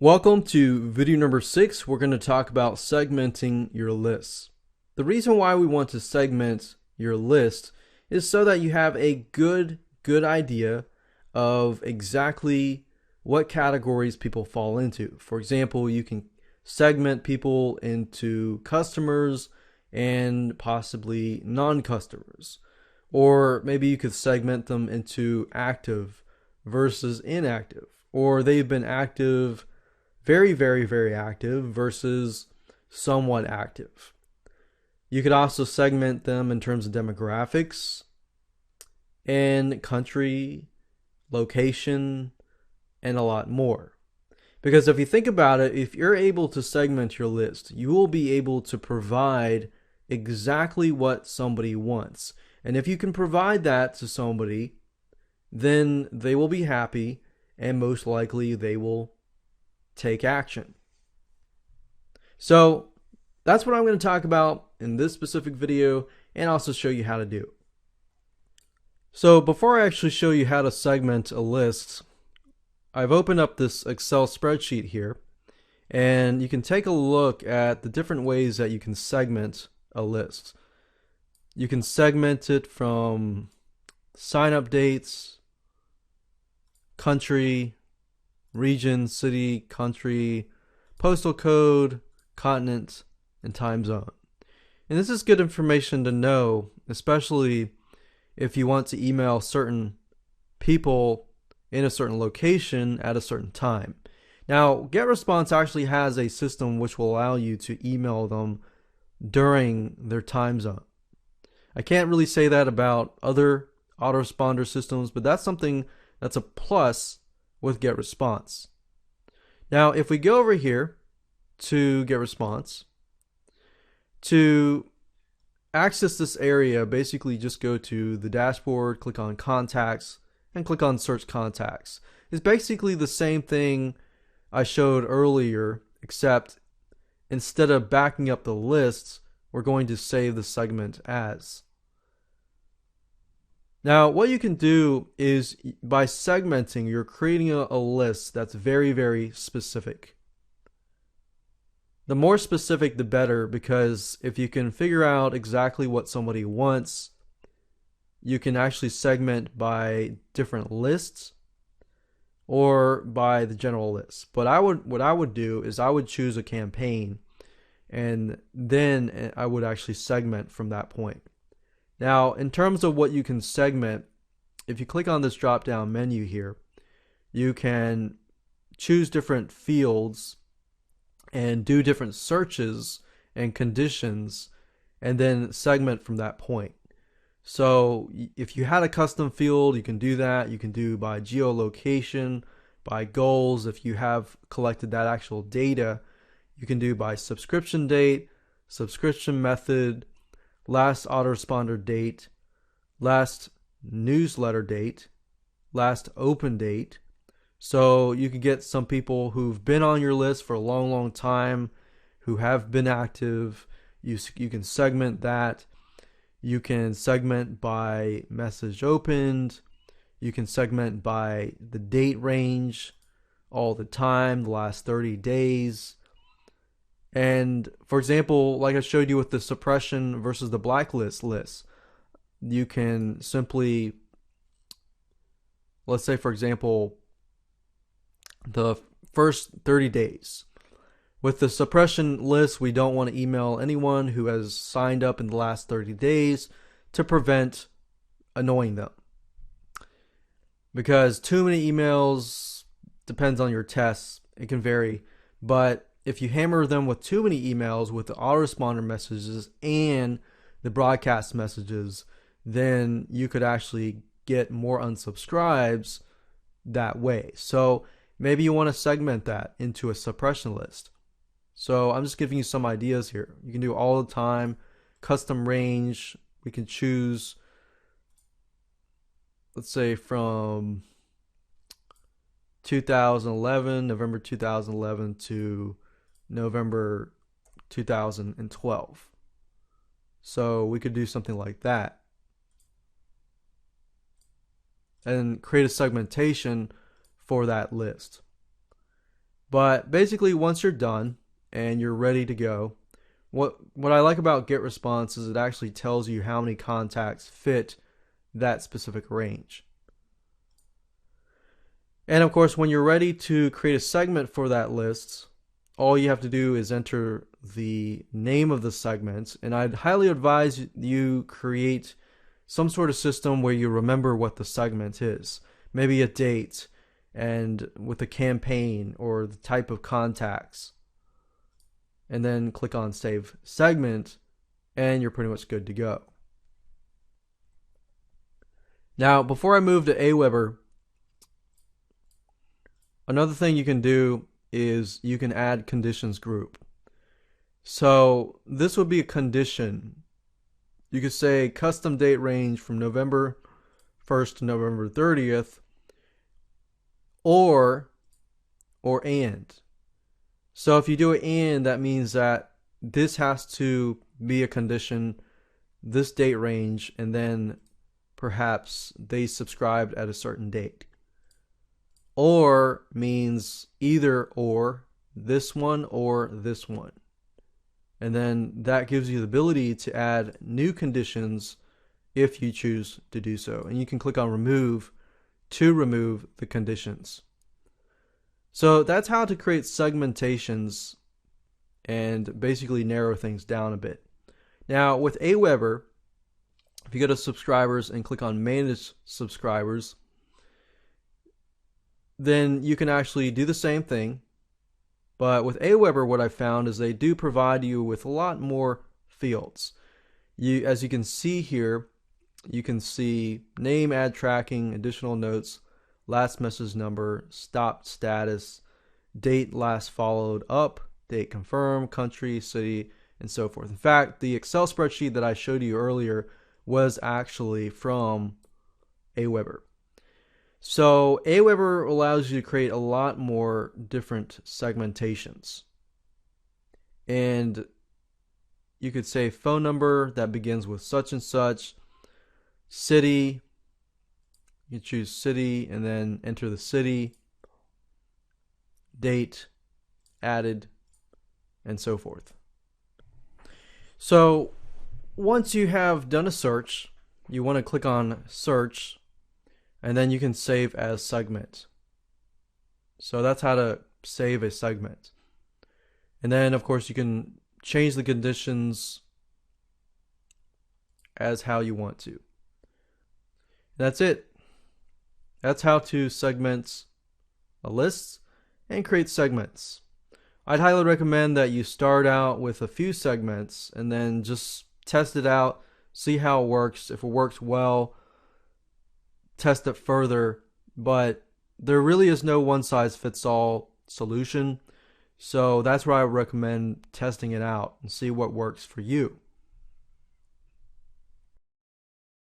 Welcome to video number 6. We're going to talk about segmenting your lists. The reason why we want to segment your list is so that you have a good idea of exactly what categories people fall into. For example, you can segment people into customers and possibly non-customers. Or maybe you could segment them into active versus inactive. Or they've been active, very active versus somewhat active. You could also segment them in terms of demographics and country, location, and a lot more. Because if you think about it, if you're able to segment your list, you will be able to provide exactly what somebody wants. And if you can provide that to somebody, then they will be happy and most likely they will take action. So that's what I'm going to talk about in this specific video and also show you how to do. So before I actually show you how to segment a list, I've opened up this Excel spreadsheet here, and you can take a look at the different ways that you can segment a list. You can segment it from sign up dates, country, region, city, country, postal code, continent, and time zone. And this is good information to know, especially if you want to email certain people in a certain location at a certain time. Now, GetResponse actually has a system which will allow you to email them during their time zone. I can't really say that about other autoresponder systems, but that's something that's a plus with GetResponse. Now, if we go over here to GetResponse, to access this area, basically just go to the dashboard, click on Contacts, and click on Search Contacts. It's basically the same thing I showed earlier, except instead of backing up the lists, we're going to save the segment as. Now, what you can do is by segmenting, you're creating a list that's very specific. The more specific, the better, because if you can figure out exactly what somebody wants, you can actually segment by different lists or by the general list. But what I would do is I would choose a campaign, and then I would actually segment from that point. Now, in terms of what you can segment, if you click on this drop down menu here, you can choose different fields and do different searches and conditions and then segment from that point. So if you had a custom field, you can do that. You can do by geolocation, by goals. If you have collected that actual data, you can do by subscription date, subscription method, last autoresponder date, last newsletter date, last open date. So you can get some people who've been on your list for a long time, who have been active. You can segment that. You can segment by message opened. You can segment by the date range, all the time, the last 30 days. And for example, like I showed you with the suppression versus the blacklist list, you can simply, let's say for example, the first 30 days. With the suppression list, we don't want to email anyone who has signed up in the last 30 days to prevent annoying them. Because too many emails, depends on your tests, it can vary, but if you hammer them with too many emails with the autoresponder messages and the broadcast messages, then you could actually get more unsubscribes that way. So maybe you want to segment that into a suppression list. So I'm just giving you some ideas here. You can do all the time, custom range. We can choose, let's say from 2011, November 2011 to November 2012. So we could do something like that and create a segmentation for that list. But basically, once you're done and you're ready to go, what I like about GetResponse is it actually tells you how many contacts fit that specific range. And of course, when you're ready to create a segment for that list, all you have to do is enter the name of the segment. And I'd highly advise you create some sort of system where you remember what the segment is. Maybe a date and with a campaign or the type of contacts. And then click on Save Segment, and you're pretty much good to go. Now, before I move to Aweber, another thing you can do is you can add conditions group. So this would be a condition. You could say custom date range from November 1st to November 30th, or and. So if you do an and, that means that this has to be a condition, this date range, and then perhaps they subscribed at a certain date. Or means either or, this one or this one. And then that gives you the ability to add new conditions if you choose to do so. And you can click on remove to remove the conditions. So that's how to create segmentations and basically narrow things down a bit. Now with Aweber, if you go to subscribers and click on manage subscribers, then you can actually do the same thing. But with Aweber, what I found is they do provide you with a lot more fields. As you can see here, you can see name, ad tracking, additional notes, last message number, stopped status, date last followed up, date confirmed, country, city, and so forth. In fact, the Excel spreadsheet that I showed you earlier was actually from Aweber. So Aweber allows you to create a lot more different segmentations. And you could say phone number that begins with such and such, city, you choose city and then enter the city, date, added, and so forth. So once you have done a search, you want to click on search, and then you can save as segment. So that's how to save a segment. And then of course you can change the conditions as how you want to. That's it. That's how to segment a list and create segments. I'd highly recommend that you start out with a few segments and then just test it out, see how it works. If it works well, test it further. But there really is no one-size-fits-all solution. So that's why I recommend testing it out and see what works for you.